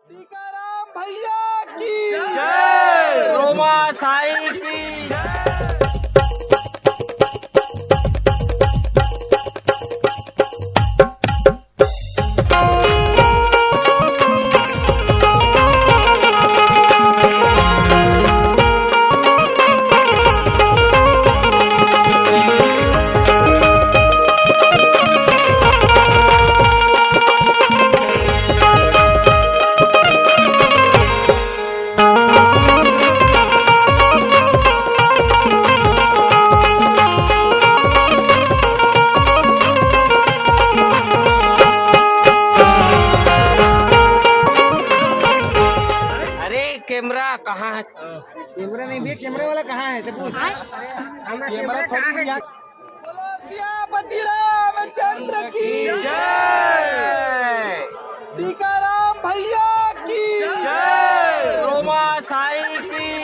टीकाराम भैया की जय, रोमा साई की जय। कैमरा कहाँ है? कैमरा नहीं भैया, कैमरा वाला कहाँ है? सब कैमरा थोड़ी सियापति रामचंद्र की जय, टीकाराम भैया की जय, रोमा साई की